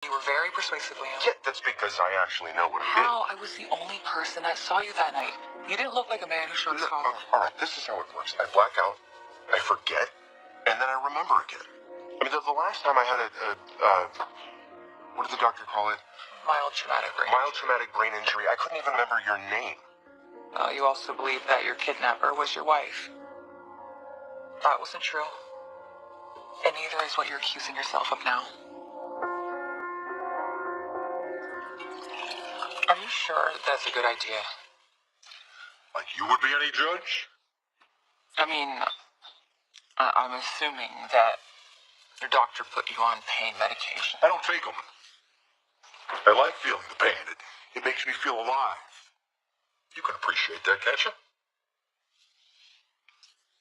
You were very persuasive, Liam. Yeah, that's because I actually know what I did. How? I was the only person that saw you that night. You didn't look like a man who showed his father. All right, this is how it works. I black out, I forget, and then I remember again. I mean, the last time I had what did the doctor call it? Mild traumatic brain. Mild traumatic brain injury. I couldn't even remember your name. You also believe that your kidnapper was your wife. That wasn't true. And neither is what you're accusing yourself of now. Are you sure that's a good idea? Like you would be any judge? I mean, I'm assuming that your doctor put you on pain medication. I don't take them. I like feeling the pain. It makes me feel alive. You can appreciate that, can't you?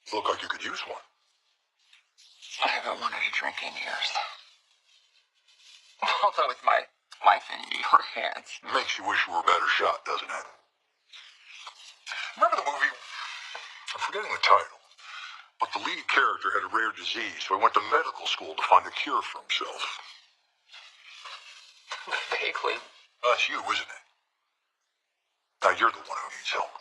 You look like you could use one. I haven't wanted a drink in years. Although with my life in your hands. Makes you wish you were a better shot, doesn't it? Remember the movie? I'm forgetting the title. But the lead character had a rare disease, so he went to medical school to find a cure for himself. Vaguely. That's you, isn't it? Now you're the one who needs help.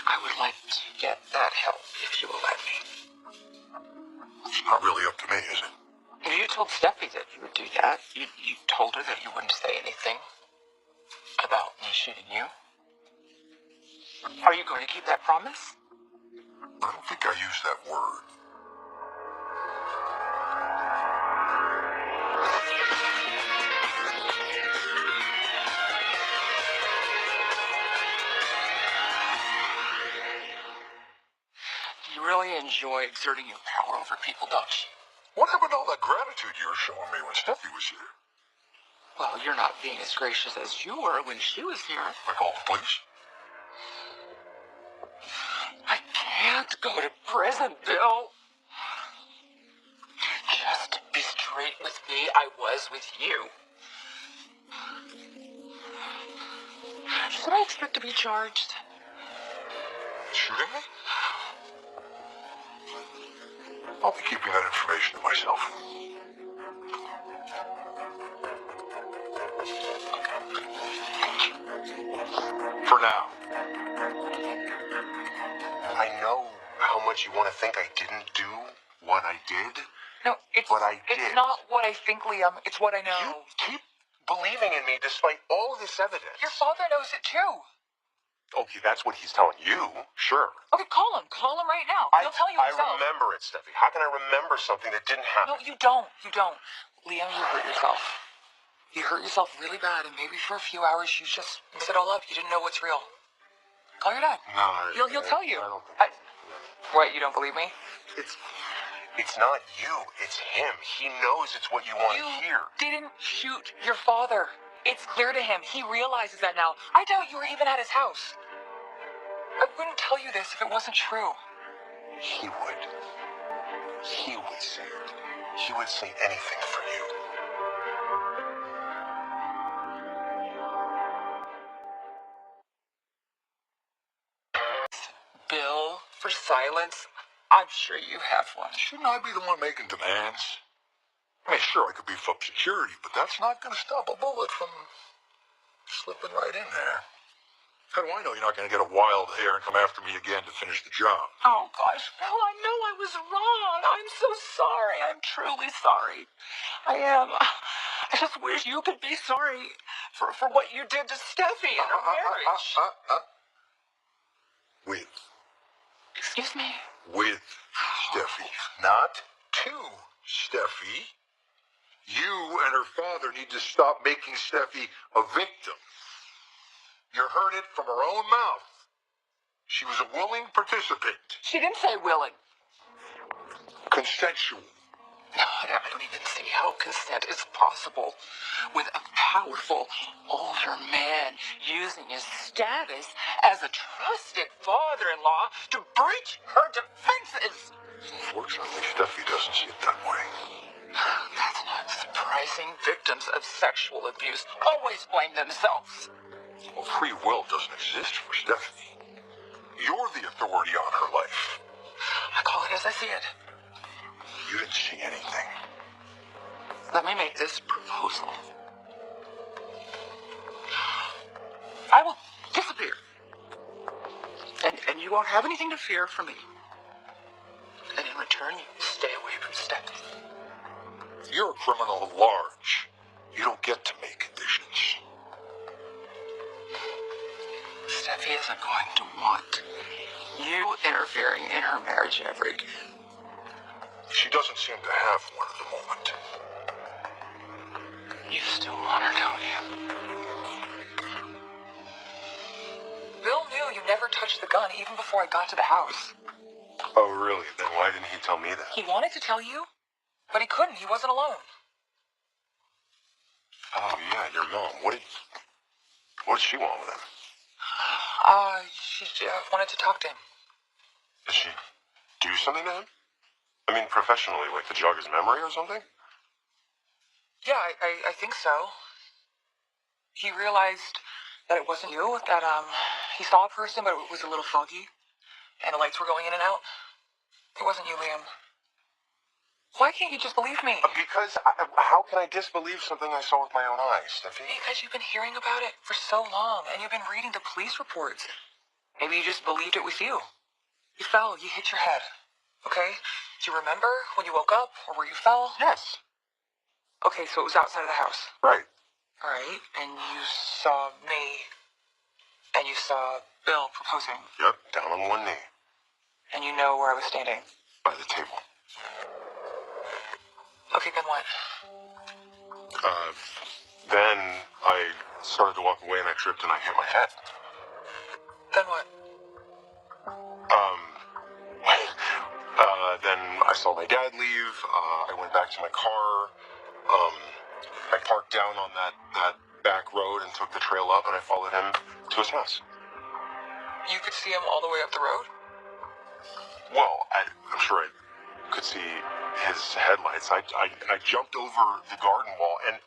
I would like to get that help if you will let me. It's not really up to me, is it? You told Steffi that you would do that. You told her that you wouldn't say anything about me shooting you. Are you going to keep that promise? I don't think I used that word. You really enjoy exerting your power over people, don't you? What happened to all that gratitude you were showing me when Steffi was here? Well, you're not being as gracious as you were when she was here. I called the police? I can't go to prison, Bill. Just to be straight with me, I was with you. Should I expect to be charged? Shooting me? I'll be keeping that information to myself. For now. I know how much you want to think I didn't do what I did. No, it's not what I think, Liam. It's what I know. You keep believing in me despite all this evidence. Your father knows it too. Okay, that's what he's telling you. Sure. Okay, call him. Call him right now. He'll tell you himself. I remember it, Steffi. How can I remember something that didn't happen? No, you don't. You don't. Liam, you hurt yourself. You hurt yourself really bad, and maybe for a few hours you just mix it all up. You didn't know what's real. Call your dad. No, He'll tell you. I don't think What, you don't believe me? It's not you. It's him. He knows it's what you want to hear. You didn't shoot your father. It's clear to him. He realizes that now. I doubt you were even at his house. I wouldn't tell you this if it wasn't true. He would. He would say it. He would say anything for you. Bill, for silence, I'm sure you have one. Shouldn't I be the one making demands? I mean, sure, I could beef up security, but that's not going to stop a bullet from slipping right in there. How do I know you're not going to get a wild hair and come after me again to finish the job? Oh, gosh, Bill, I know I was wrong. I'm so sorry. I'm truly sorry. I am. I just wish you could be sorry for what you did to Steffi and her marriage. With. Excuse me? With Steffi. Not to Steffi. You and her father need to stop making Steffi a victim. You heard it from her own mouth. She was a willing participant. She didn't say willing. Consensual. No, I don't even see how consent is possible with a powerful older man using his status as a trusted father-in-law to breach her defenses. Fortunately, Steffi doesn't see it that way. That's not surprising. Victims of sexual abuse always blame themselves. Well, free will doesn't exist for Stephanie. You're the authority on her life. I call it as I see it. You didn't see anything. Let me make this proposal. I will disappear. And you won't have anything to fear from me. And in return, you stay away from Steffi. You're a criminal at large. You don't get to make conditions. Steffi isn't going to want you interfering in her marriage ever again. She doesn't seem to have one at the moment. You still want her, don't you? Bill knew you never touched the gun even before I got to the house. Oh, really? Then why didn't he tell me that? He wanted to tell you, but he couldn't. He wasn't alone. Oh, yeah, your mom. What did she want with him? She wanted to talk to him. Did she do something to him? I mean, professionally, like to jog his memory or something? Yeah, I think so. He realized that it wasn't you, that, he saw a person, but it was a little foggy, and the lights were going in and out. It wasn't you, Liam. Why can't you just believe me? Because how can I disbelieve something I saw with my own eyes, Steffi? Because you've been hearing about it for so long, and you've been reading the police reports. Maybe you just believed it was you. You fell, you hit your head. Okay? Do you remember when you woke up, or where you fell? Yes. Okay, so it was outside of the house. Right. Alright, and you saw me, and you saw Bill proposing. Yep, down on one knee. And you know where I was standing. By the table. Okay, then what? Then I started to walk away and I tripped and I hit my head. Then what? Then I saw my dad leave. I went back to my car. I parked down on that back road and took the trail up and I followed him to his house. You could see him all the way up the road? Well, I'm sure I could see his headlights. I jumped over the garden wall and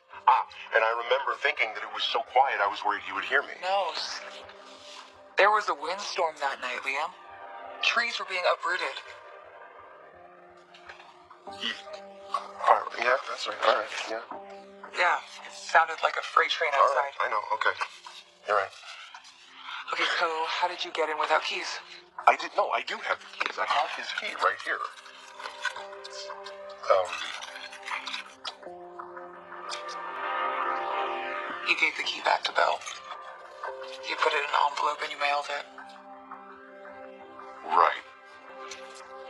I remember thinking that it was so quiet I was worried he would hear me. No. There was a windstorm that night, Liam. Trees were being uprooted. Yeah, that's right. All right, yeah. Yeah, it sounded like a freight train All outside. right, I know, okay. You're right. Okay, so how did you get in without keys? I do have the keys. I have his key right here. You gave the key back to Bill. You put it in an envelope and you mailed it. Right.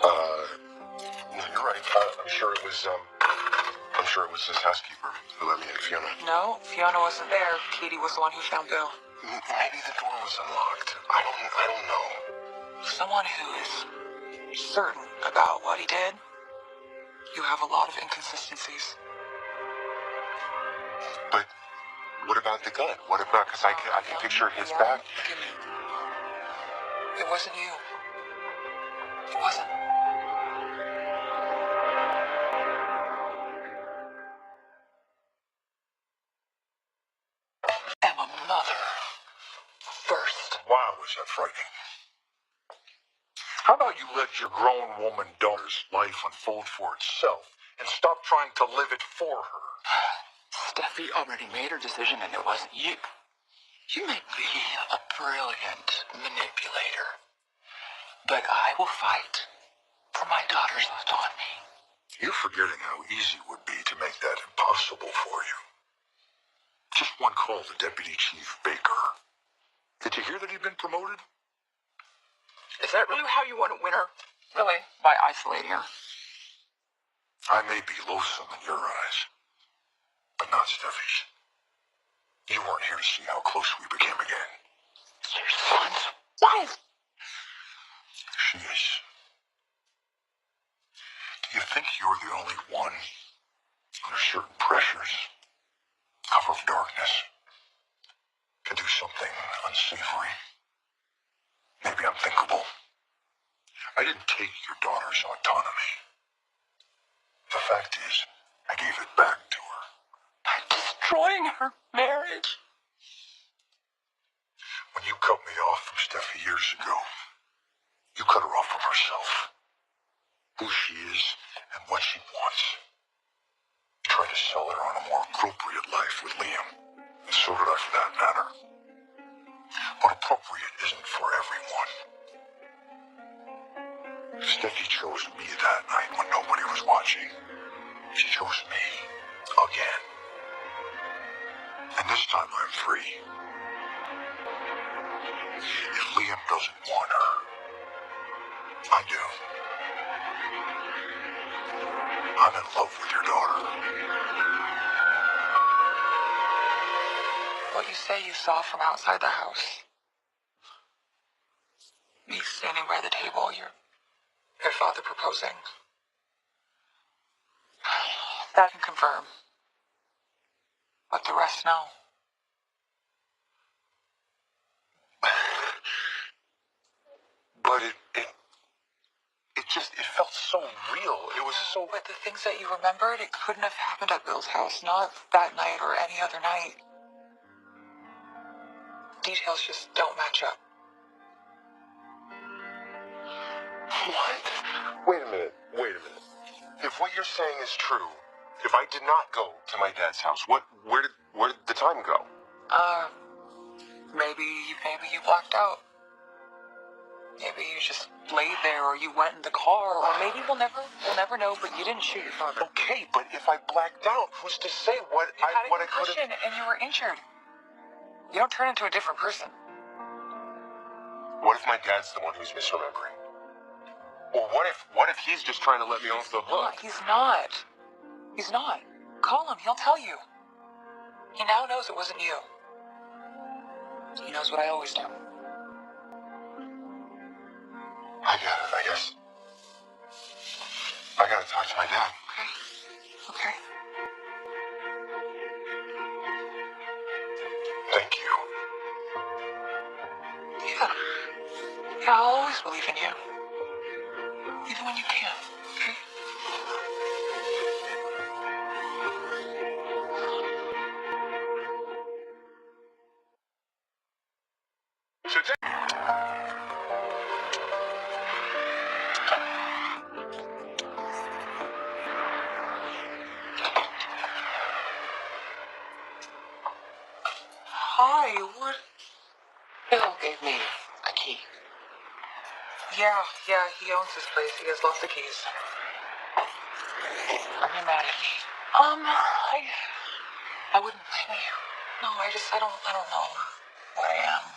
No, you're right. I'm sure it was his housekeeper who let me in, Fiona. No, Fiona wasn't there. Katie was the one who found Bill. Maybe the door was unlocked. I don't know. Someone who is certain about what he did. You have a lot of inconsistencies. But what about the gun? What about, because I can picture his back. Forgive me. It wasn't you. It wasn't. I'm a mother. First. Wow, was that frightening. How about you let your grown woman daughter's life unfold for itself and stop trying to live it for her? Steffi already made her decision and it wasn't you. You may be a brilliant manipulator, but I will fight for my daughter's autonomy. You're forgetting how easy it would be to make that impossible for you. Just one call to Deputy Chief Baker. Did you hear that he'd been promoted? Is that really how you want to win her? Really? By isolating her? I may be loathsome in your eyes, but not Steffi's. You weren't here to see how close we became again. Your son's wife. She is. Do you think you're the only one under certain pressures, cover of darkness, can do something unsavory? Maybe unthinkable. I didn't take your daughter's autonomy. The fact is, I gave it back to her. By destroying her marriage. When you cut me off from Steffi years ago, you cut her off from herself. Who she is and what she wants. You tried to sell her on a more appropriate life with Liam. And so did I for that matter. But appropriate isn't for everyone. Steffi chose me that night when nobody was watching. She chose me again. And this time I'm free. If Liam doesn't want her, I do. I'm in love with your daughter. What you say you saw from outside the house? Me standing by the table, your father proposing. That can confirm. But the rest, no. But it felt so real. It was so... But the things that you remembered, it couldn't have happened at Bill's house. Not that night or any other night. Details just don't match up. What? Wait a minute. If what you're saying is true, if I did not go to my dad's house, where did the time go? Maybe you blacked out. Maybe you just laid there, or you went in the car, or maybe we'll never know, but you didn't shoot your father. Okay, but if I blacked out, who's to say what I could have... concussion and you were injured. You don't turn into a different person. What if my dad's the one who's misremembering? Or what if he's just trying to let me off the hook? He's not. Call him, he'll tell you. He now knows it wasn't you. He knows what I always do. I get it, I guess. I gotta talk to my dad. Okay. Thank you. Yeah, I'll always believe in you. Even when you can't, okay? Hi, what? Bill gave me a key. Yeah, he owns this place. He has lots of keys. Are you mad at me? I wouldn't blame you. No, I don't know what I am.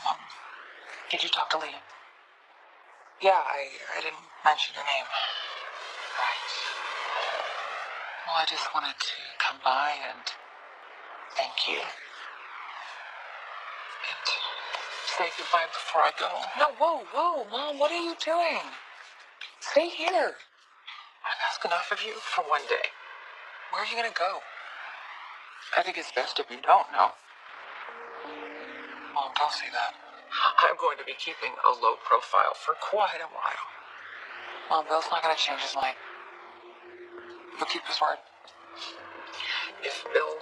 Did you talk to Liam? Yeah, I didn't mention your name. Right. Well, I just wanted to come by and thank you. And say goodbye before I go. No, whoa, Mom, what are you doing? Stay here. I've asked enough of you for one day. Where are you gonna go? I think it's best if you don't know. Mom, don't say that. I'm going to be keeping a low profile for quite a while. Mom, Bill's not gonna change his mind. He'll keep his word. If Bill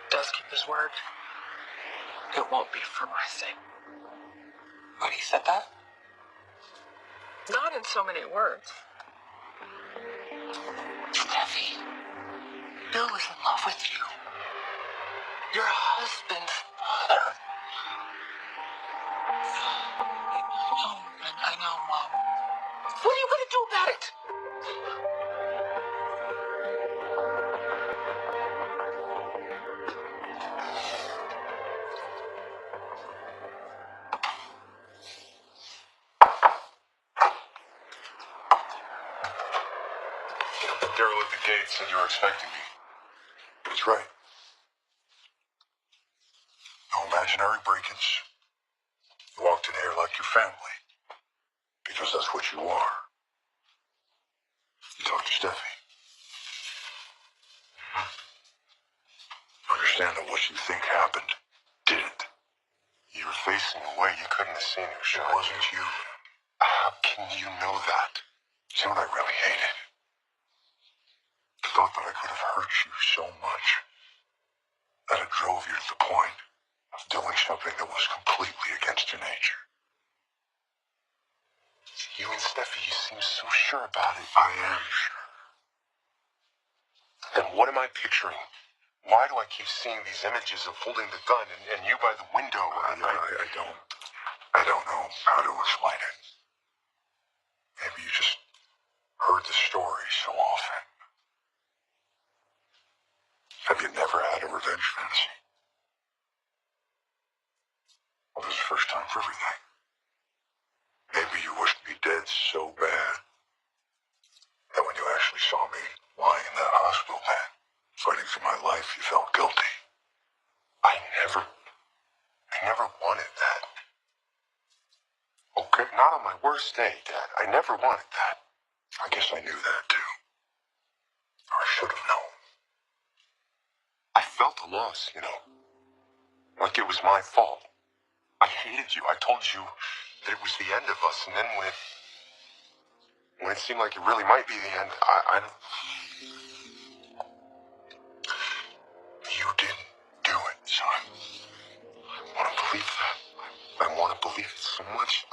does keep his word, it won't be for my sake. But he said that? Not in so many words. Steffi, Bill is in love with you. Your husband's father. I know, Mom. What are you going to do about it? Daryl at the gate said you were expecting me. That's right. No imaginary break-ins. You walked in here like your family. Because that's what you are. You talked to Steffi. Understand that what you think happened didn't. You were facing away. You couldn't have seen her. It wasn't you. How can you know that? See what I really hated? The thought that I could have hurt you so much that it drove you to the point of doing something that was completely against your nature. You and Steffi, you seem so sure about it. I am sure. Then what am I picturing Why do I keep seeing these images of holding the gun and you by the window? I don't know how to explain it. Maybe you just heard the story so often. Have you never had a revenge fantasy? Well, this is the first time for everything. Maybe you wish to be dead so bad that when you actually saw me lying in that hospital bed, fighting for my life, you felt guilty. I never wanted that. Okay? Not on my worst day, Dad. I never wanted that. I guess I knew that too. Or I should have known. I felt a loss, you know. Like it was my fault. I hated you. I told you that it was the end of us, and then when it seemed like it really might be the end, You didn't do it, son. I want to believe that. I want to believe it so much.